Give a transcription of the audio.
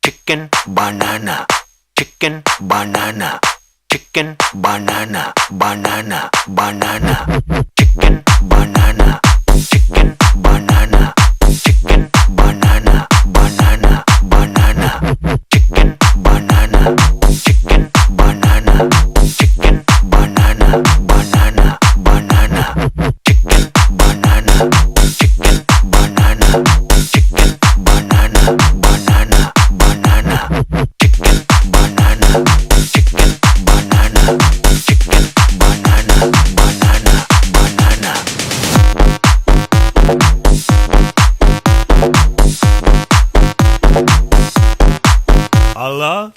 chicken, banana, chicken, banana, chicken, banana, banana, banana, chicken, banana, chicken, banana, chicken, banana, banana, banana, chicken, banana, chicken, banana, chicken, banana, banana, banana, chicken, banana, chicken, banana, chicken, banana, banana, banana, chicken, banana, chicken, banana, chicken, banana, banana, banana. Allah